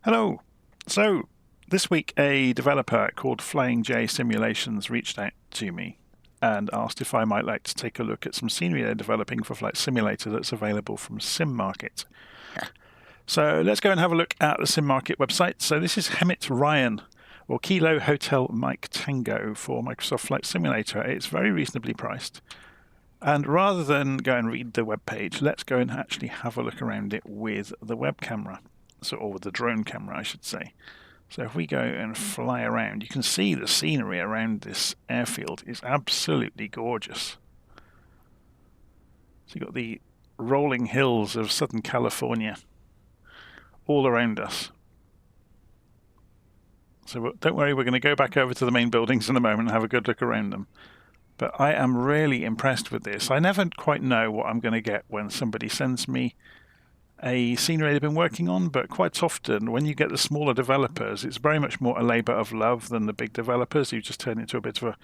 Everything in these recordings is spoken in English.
Hello. So this week a developer called Flyin J Simulations reached out to me and asked if I might like to take a look at some scenery they're developing for Flight Simulator that's available from SimMarket. So let's go and have a look at the SimMarket website. So this is Hemet Ryan, or Kilo Hotel Mike Tango for Microsoft Flight Simulator. It's very reasonably priced. And rather than go and read the web page, let's go and actually have a look around it with the web camera. Or with the drone camera, I should say. So if we go and fly around, you can see the scenery around this airfield is absolutely gorgeous. So you've got the rolling hills of Southern California all around us. So don't worry, we're going to go back over to the main buildings in a moment and have a good look around them. But I am really impressed with this. I never quite know what I'm going to get when somebody sends me a scenery they've been working on, but quite often when you get the smaller developers, it's very much more a labour of love than the big developers who just turn into a bit of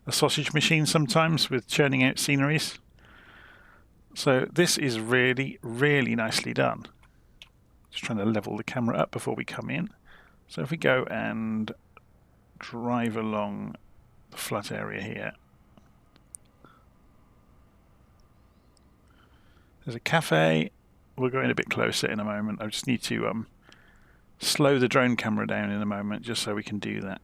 a sausage machine sometimes with churning out sceneries. So this is really, really nicely done. Just trying to level the camera up before we come in. So if we go and drive along the flat area here, there's a cafe. We'll go in a bit closer in a moment. I just need to slow the drone camera down in a moment just so we can do that.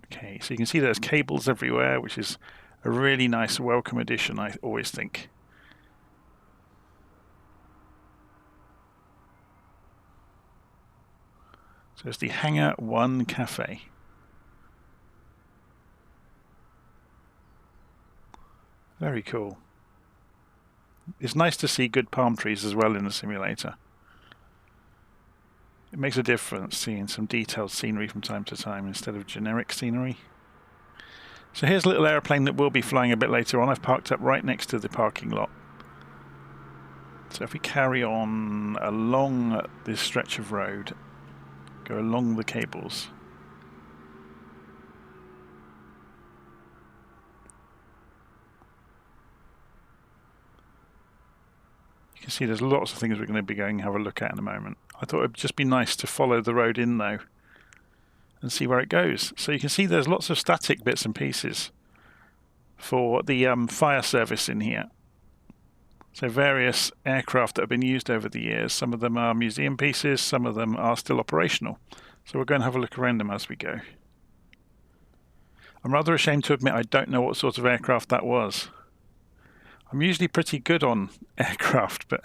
Okay, so you can see there's cables everywhere, which is a really nice welcome addition, I always think. So it's the Hangar 1 Cafe. Very cool. It's nice to see good palm trees as well in the simulator. It makes a difference seeing some detailed scenery from time to time instead of generic scenery. So here's a little airplane that will be flying a bit later on. I've parked up right next to the parking lot. So if we carry on along this stretch of road, go along the cables. You can see there's lots of things we're going to be going and have a look at in a moment. I thought it would just be nice to follow the road in though and see where it goes. So you can see there's lots of static bits and pieces for the fire service in here. So various aircraft that have been used over the years. Some of them are museum pieces, some of them are still operational. So we're going to have a look around them as we go. I'm rather ashamed to admit I don't know what sort of aircraft that was. I'm usually pretty good on aircraft, but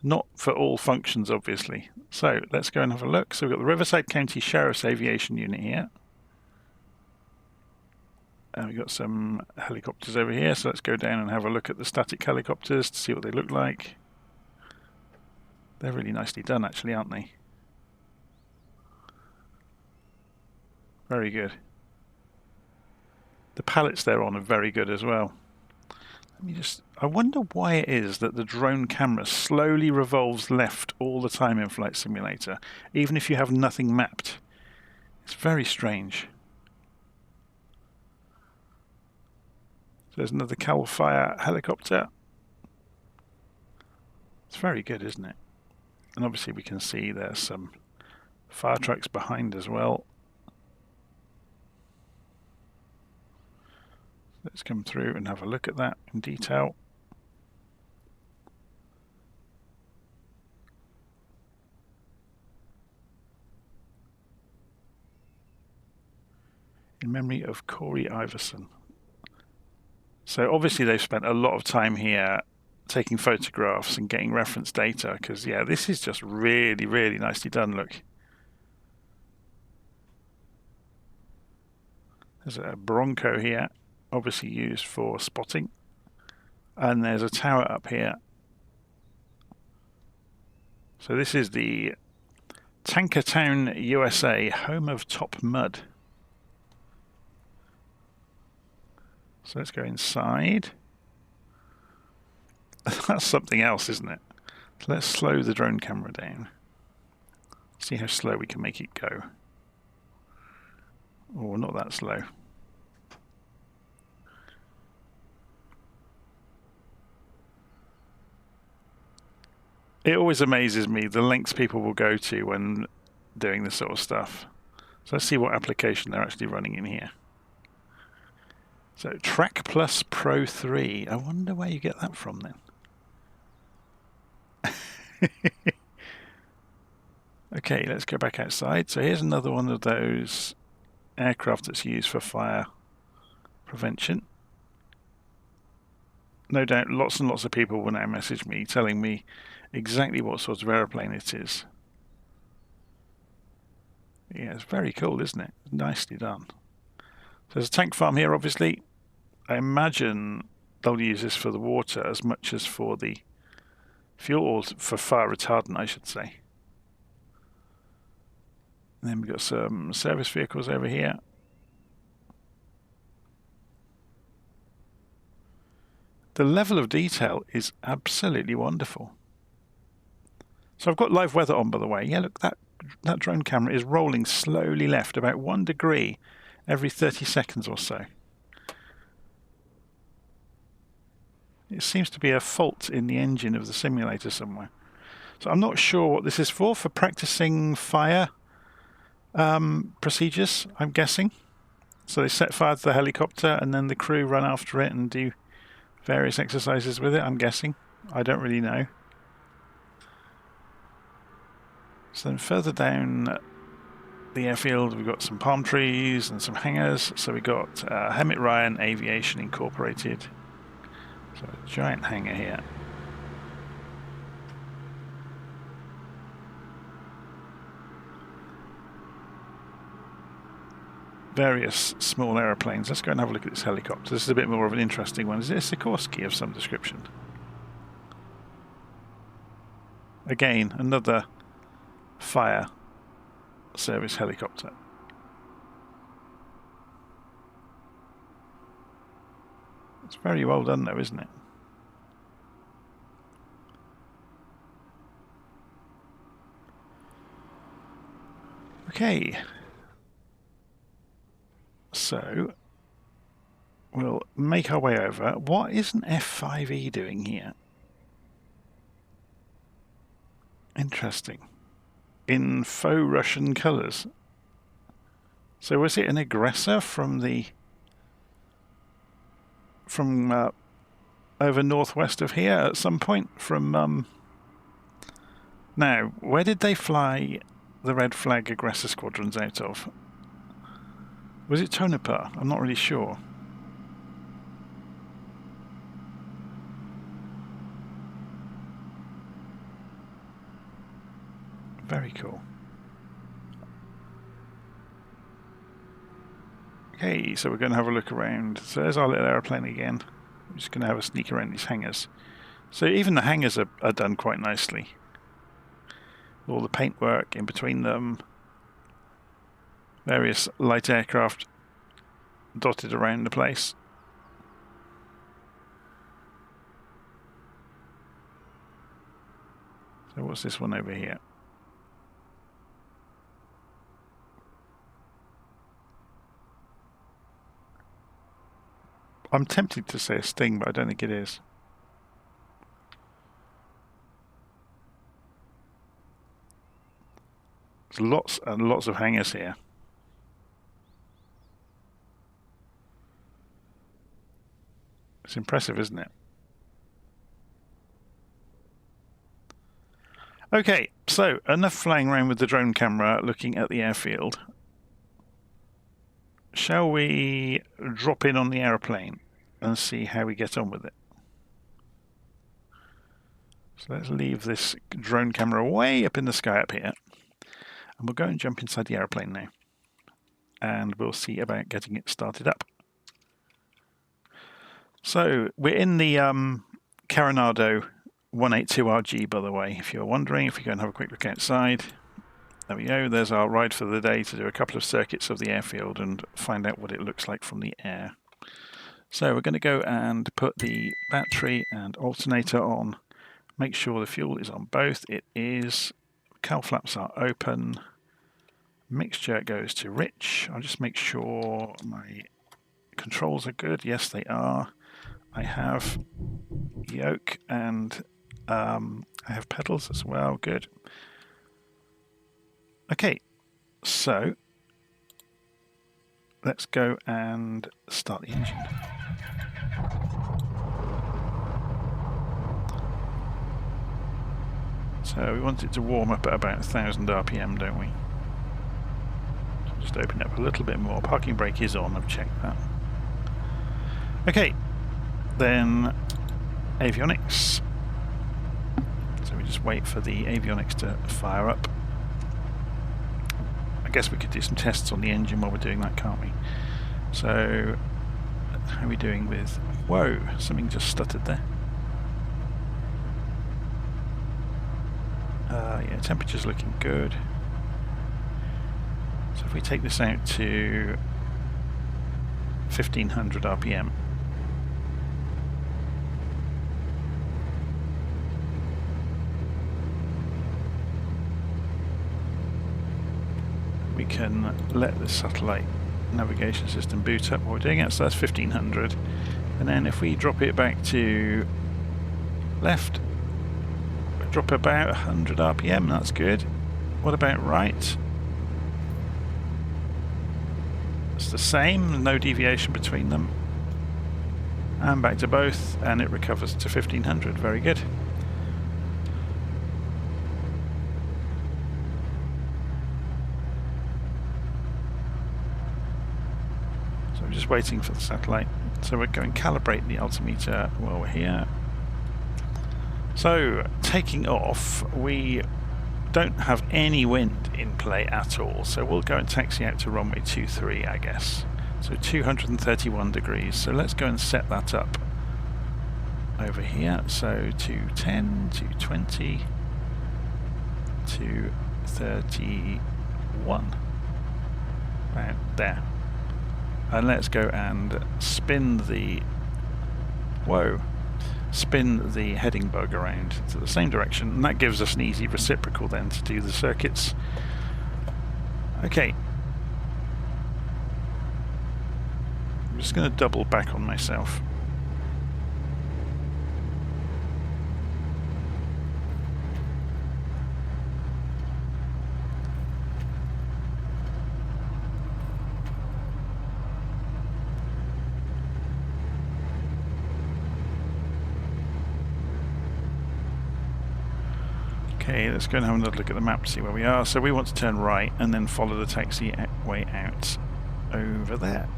not for all functions, obviously. So let's go and have a look. So we've got the Riverside County Sheriff's Aviation Unit here. And we've got some helicopters over here. So let's go down and have a look at the static helicopters to see what they look like. They're really nicely done, actually, aren't they? Very good. The pallets they're on are very good as well. I wonder why it is that the drone camera slowly revolves left all the time in Flight Simulator, even if you have nothing mapped. It's very strange. So there's another Cal Fire helicopter. It's very good, isn't it? And obviously we can see there's some fire trucks behind as well. Let's come through and have a look at that in detail. In memory of Corey Iverson. So obviously they've spent a lot of time here taking photographs and getting reference data because, yeah, this is just really, really nicely done. Look. There's a Bronco here, obviously used for spotting. And there's a tower up here. So this is the Tankertown, USA, home of Top Mud. So let's go inside. That's something else, isn't it? So let's slow the drone camera down. See how slow we can make it go. Oh, not that slow. It always amazes me the lengths people will go to when doing this sort of stuff. So let's see what application they're actually running in here. So Track Plus Pro 3. I wonder where you get that from then. Okay, let's go back outside. So here's another one of those aircraft that's used for fire prevention. No doubt lots and lots of people will now message me telling me exactly what sort of aeroplane it is. Yeah, it's very cool, isn't it? Nicely done. So there's a tank farm here, obviously. I imagine they'll use this for the water as much as for the fuel, or for fire retardant, I should say. And then we've got some service vehicles over here. The level of detail is absolutely wonderful. So I've got live weather on, by the way. Yeah, look, that drone camera is rolling slowly left, about 1 degree every 30 seconds or so. It seems to be a fault in the engine of the simulator somewhere. So I'm not sure what this is for practicing fire procedures, I'm guessing. So they set fire to the helicopter and then the crew run after it and do various exercises with it, I'm guessing. I don't really know. So then further down the airfield, we've got some palm trees and some hangars. So we've got Hemet Ryan Aviation Incorporated. So a giant hangar here. Various small aeroplanes. Let's go and have a look at this helicopter. This is a bit more of an interesting one. Is it a Sikorsky of some description? Again, another fire service helicopter. It's very well done though, isn't it? Okay. So we'll make our way over. What is an F5E doing here? Interesting. In faux Russian colours. So was it an aggressor from over northwest of here at some point? Now, where did they fly the red flag aggressor squadrons out of? Was it Tonopah? I'm not really sure. Very cool. Okay, so we're going to have a look around. So there's our little aeroplane again. We're just going to have a sneak around these hangars. So even the hangars are done quite nicely. All the paintwork in between them. Various light aircraft dotted around the place. So what's this one over here? I'm tempted to say a Sting, but I don't think it is. There's lots and lots of hangars here. It's impressive, isn't it? Okay, so enough flying around with the drone camera looking at the airfield. Shall we drop in on the aeroplane and see how we get on with it? So let's leave this drone camera way up in the sky up here. And we'll go and jump inside the aeroplane now. And we'll see about getting it started up. So we're in the Coronado 182RG, by the way, if you're wondering. If you go and have a quick look outside. There we go, there's our ride for the day to do a couple of circuits of the airfield and find out what it looks like from the air. So we're going to go and put the battery and alternator on. Make sure the fuel is on both. It is. Cowl flaps are open. Mixture goes to rich. I'll just make sure my controls are good. Yes, they are. I have yoke and I have pedals as well. Good. Okay, So let's go and start the engine. So we want it to warm up at about 1000 RPM, don't we? So just open it up a little bit more. Parking brake is on, I've checked that. Okay, then avionics. So we just wait for the avionics to fire up. I guess we could do some tests on the engine while we're doing that, can't we? So, how are we doing with... Whoa, something just stuttered there. Yeah, temperature's looking good. So if we take this out to 1500 RPM, we can let the satellite navigation system boot up while we're doing it, so that's 1500. And then if we drop it back to left, drop about 100 RPM, that's good. What about right? It's the same, no deviation between them. And back to both, and it recovers to 1500, very good. So we're just waiting for the satellite. So we're going to calibrate the altimeter while we're here. So, taking off, we don't have any wind in play at all, so we'll go and taxi out to runway 23, I guess. So 231 degrees, so let's go and set that up over here. So 210, 220, 231, about there. And let's go and spin the... Whoa! Spin the heading bug around to the same direction, and that gives us an easy reciprocal then to do the circuits. Okay. I'm just going to double back on myself. Okay, let's go and have another look at the map to see where we are. So we want to turn right and then follow the taxiway out over there.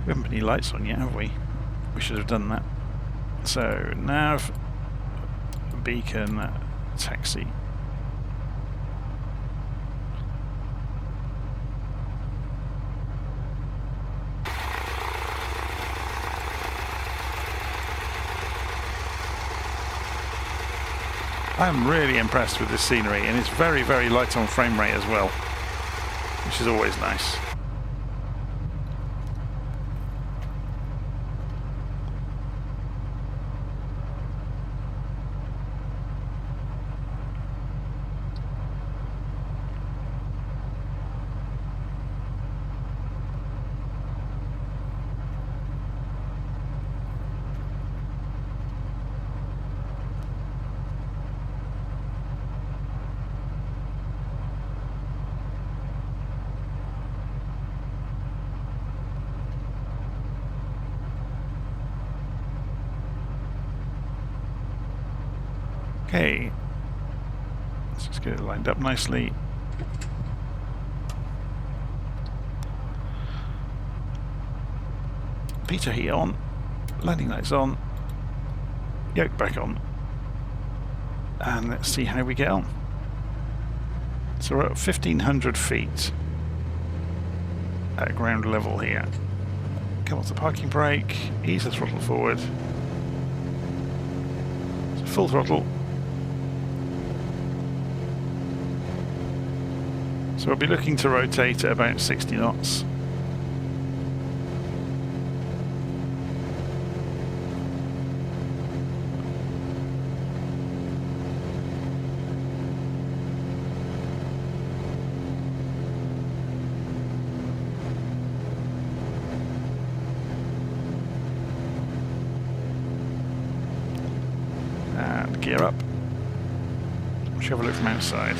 We haven't put any lights on yet, have we? We should have done that. So, nav, beacon, taxi. I'm really impressed with this scenery, and it's very, very light on frame rate as well, which is always nice. Okay, let's just get it lined up nicely. Beta heat on, landing lights on, yoke back on, and let's see how we get on. So we're at 1500 feet at ground level here. Come off the parking brake, ease the throttle forward. So full throttle. So we'll be looking to rotate at about 60 knots. gear up. Let's have a look from outside.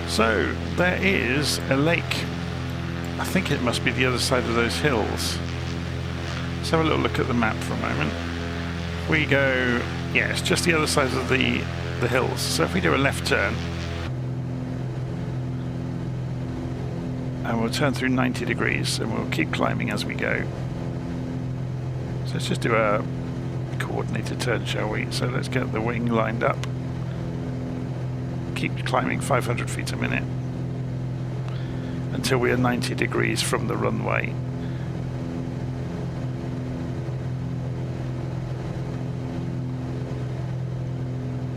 So there is a lake. I think it must be the other side of those hills. Let's have a little look at the map for a moment. We go, yeah, it's just the other side of the hills. So if we do a left turn, and we'll turn through 90 degrees, and we'll keep climbing as we go. So let's just do a coordinated turn, shall we? So let's get the wing lined up. Keep climbing 500 feet a minute until we are 90 degrees from the runway.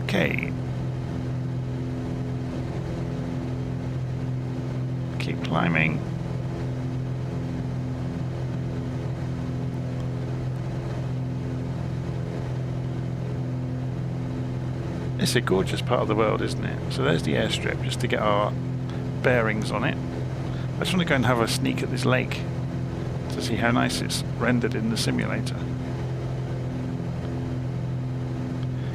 Okay. Keep climbing. It's a gorgeous part of the world, isn't it? So there's the airstrip, just to get our bearings on it. I just want to go and have a sneak at this lake to see how nice it's rendered in the simulator.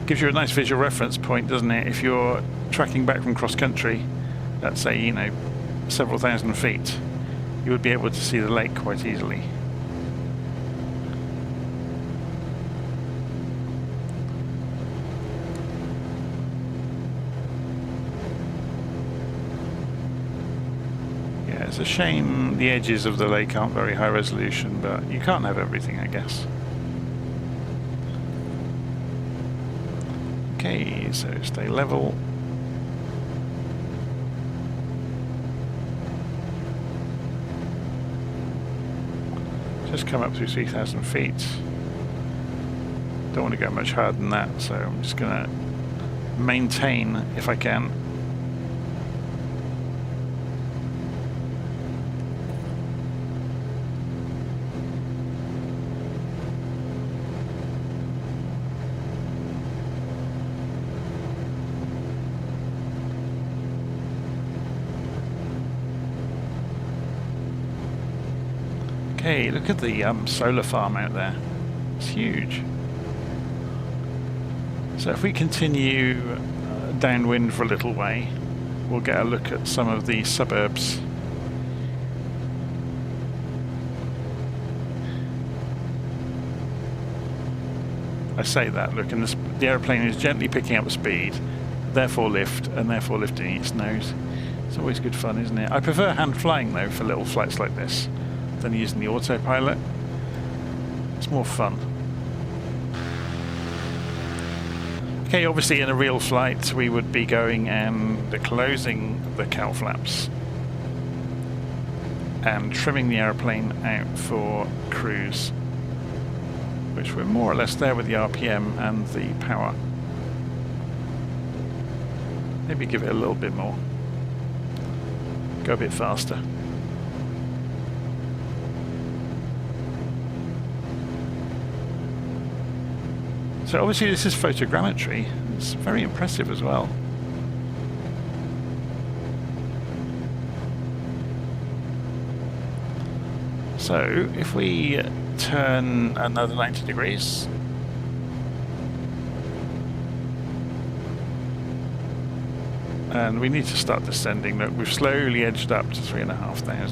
Gives you a nice visual reference point, doesn't it? If you're tracking back from cross country at, say, you know, several thousand feet, you would be able to see the lake quite easily. It's a shame the edges of the lake aren't very high resolution, but you can't have everything, I guess. Okay, so stay level. Just come up through 3,000 feet. Don't want to go much higher than that, so I'm just going to maintain if I can. Hey, look at the solar farm out there. It's huge. So if we continue downwind for a little way, we'll get a look at some of the suburbs. I say that, look, and the aeroplane is gently picking up speed, therefore lift, and therefore lifting its nose. It's always good fun, isn't it? I prefer hand flying, though, for little flights like this, than using the autopilot. It's more fun. Okay, obviously in a real flight we would be going and closing the cowl flaps and trimming the aeroplane out for cruise, which we're more or less there with the RPM and the power. Maybe give it a little bit more. Go a bit faster. So obviously this is photogrammetry. It's very impressive as well. So if we turn another 90 degrees, and we need to start descending. Look, we've slowly edged up to 3,500.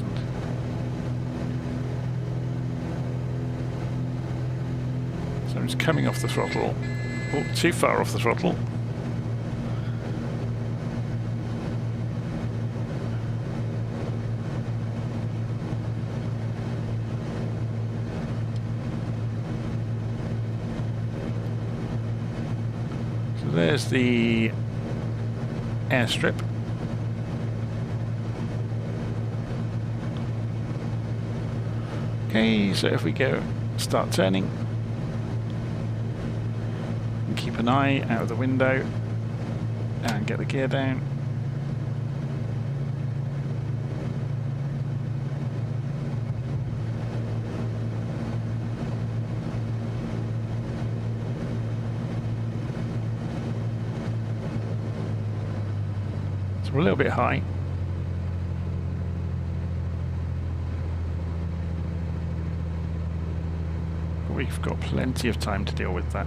So I'm just coming off the throttle. Oh, too far off the throttle. So there's the airstrip. Okay, so if we go start turning, and keep an eye out of the window and get the gear down. We're a little bit high. But we've got plenty of time to deal with that.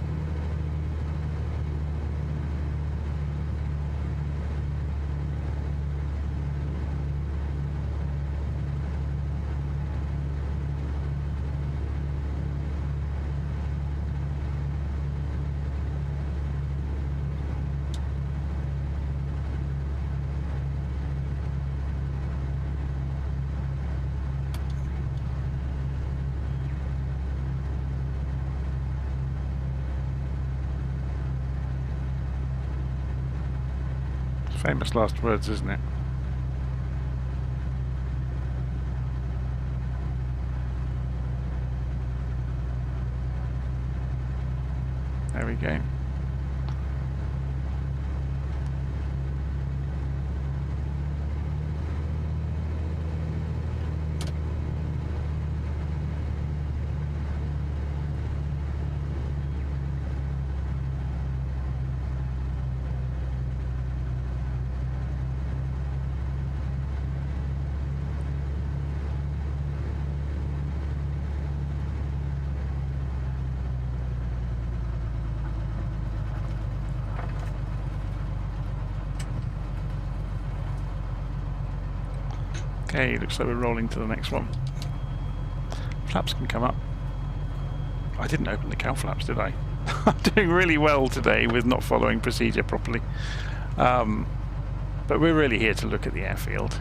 Famous last words, isn't it? There we go. Okay, looks like we're rolling to the next one. Flaps can come up. I didn't open the cow flaps, did I? I'm doing really well today with not following procedure properly. But we're really here to look at the airfield.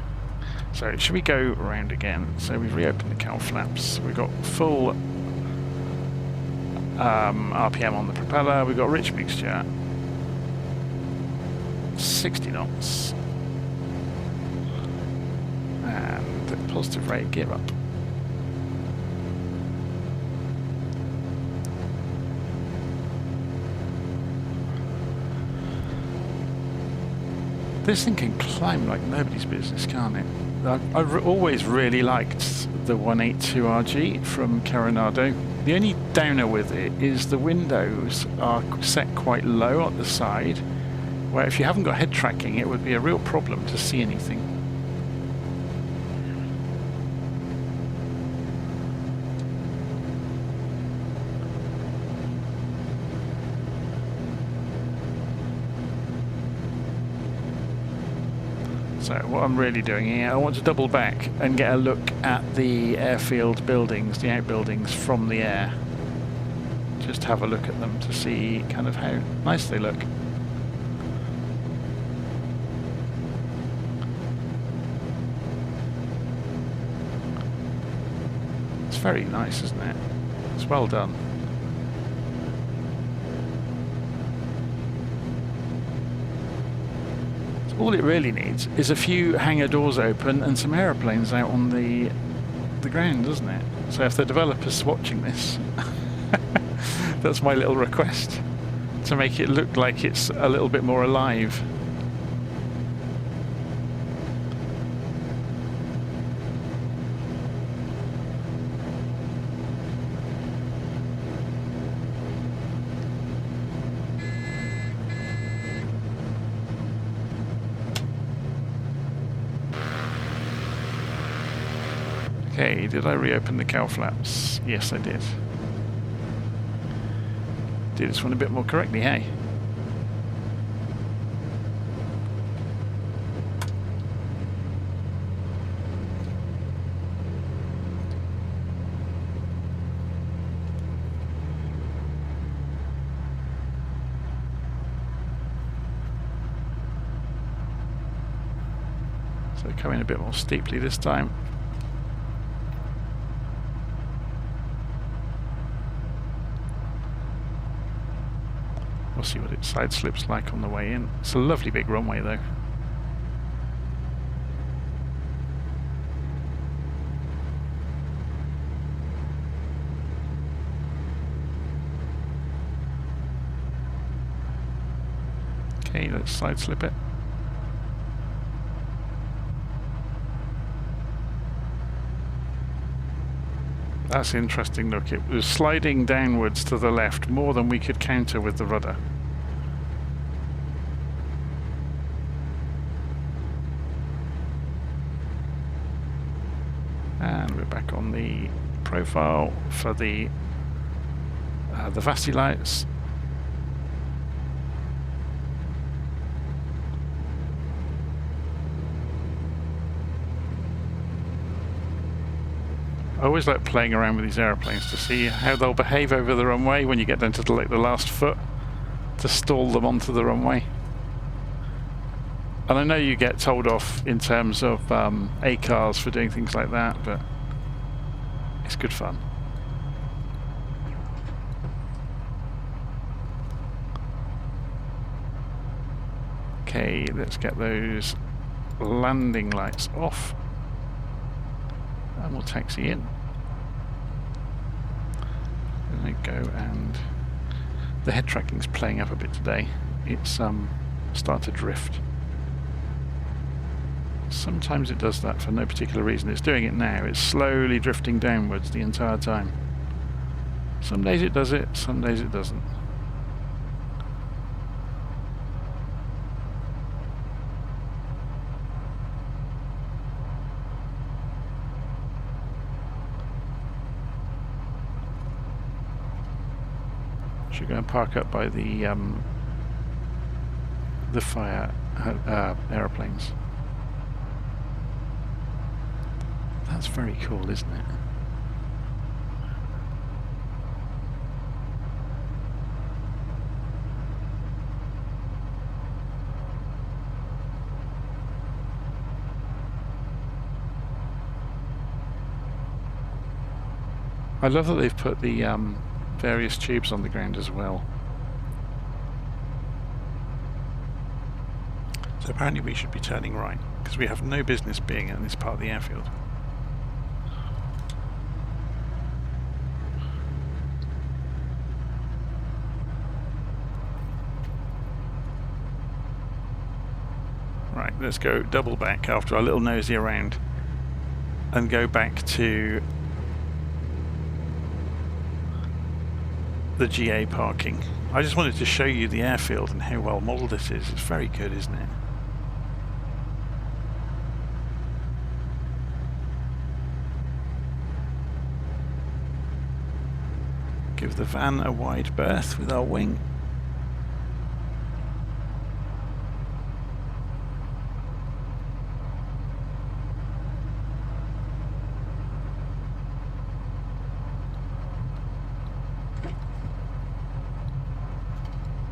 So should we go around again? So we've reopened the cow flaps. We've got full RPM on the propeller. We've got rich mixture. 60 knots. And positive rate gear up. This thing can climb like nobody's business, can't it? I've always really liked the 182RG from Coronado. The only downer with it is the windows are set quite low at the side, where if you haven't got head tracking, it would be a real problem to see anything. So what I'm really doing here, I want to double back and get a look at the airfield buildings, the outbuildings from the air. Just have a look at them to see kind of how nice they look. It's very nice, isn't it? It's well done. All it really needs is a few hangar doors open and some aeroplanes out on the ground, doesn't it? So if the developer's watching this, that's my little request, to make it look like it's a little bit more alive. Okay, did I reopen the cow flaps? Yes, I did. Do this one a bit more correctly, hey? So coming a bit more steeply this time. We'll see what it side slips like on the way in. It's a lovely big runway though. Okay, let's side slip it. That's interesting, look, it was sliding downwards to the left more than we could counter with the rudder. And we're back on the profile for the VASI lights. I always like playing around with these aeroplanes to see how they'll behave over the runway when you get down to the last foot, to stall them onto the runway. And I know you get told off in terms of ACARs for doing things like that, but it's good fun. Okay, let's get those landing lights off. And we'll taxi in. There we go, and the head tracking's playing up a bit today. It's started to drift. Sometimes it does that for no particular reason. It's doing it now. It's slowly drifting downwards the entire time. Some days it does it, some days it doesn't. Should go and park up by the fire aeroplanes. That's very cool, isn't it? I love that they've put the various tubes on the ground as well. So apparently we should be turning right, because we have no business being in this part of the airfield. Right, let's go double back after our little nosy around and go back to the GA parking. I just wanted to show you the airfield and how well modelled this is. It's very good, isn't it? Give the van a wide berth with our wing.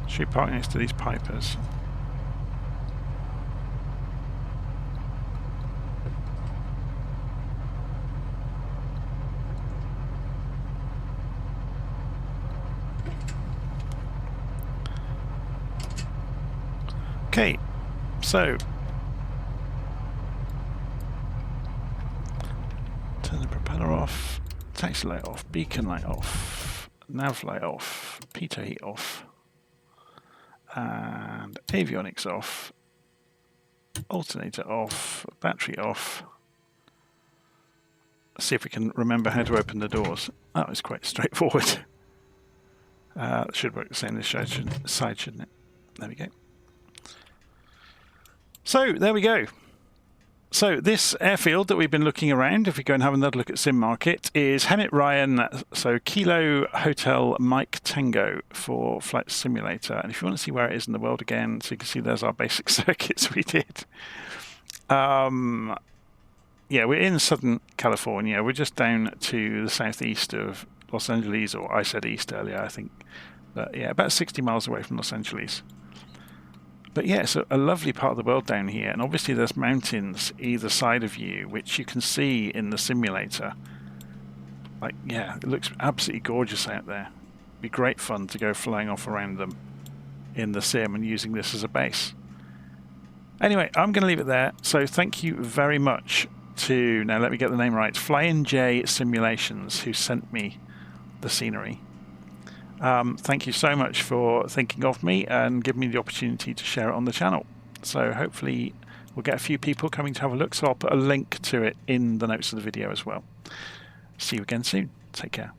Should we park next to these Pipers? Okay, so turn the propeller off, taxi light off, beacon light off, nav light off, pitot heat off, and avionics off, alternator off, battery off. Let's see if we can remember how to open the doors. That was quite straightforward. Should work the same this side, shouldn't it? There we go. So there we go. So this airfield that we've been looking around, if we go and have another look at SimMarket, is Hemet Ryan, so Kilo Hotel Mike Tango for Flight Simulator. And if you want to see where it is in the world again, so you can see there's our basic circuits we did. Yeah, we're in Southern California. We're just down to the southeast of Los Angeles, or I said east earlier, I think. But yeah, about 60 miles away from Los Angeles. But yeah, it's a lovely part of the world down here, and obviously there's mountains either side of you, which you can see in the simulator. Like, yeah, it looks absolutely gorgeous out there. It'd be great fun to go flying off around them in the sim and using this as a base. Anyway, I'm going to leave it there. So thank you very much to, now let me get the name right, Flyin J Simulations, who sent me the scenery. Thank you so much for thinking of me and giving me the opportunity to share it on the channel. So hopefully we'll get a few people coming to have a look, so I'll put a link to it in the notes of the video as well. See you again soon. Take care.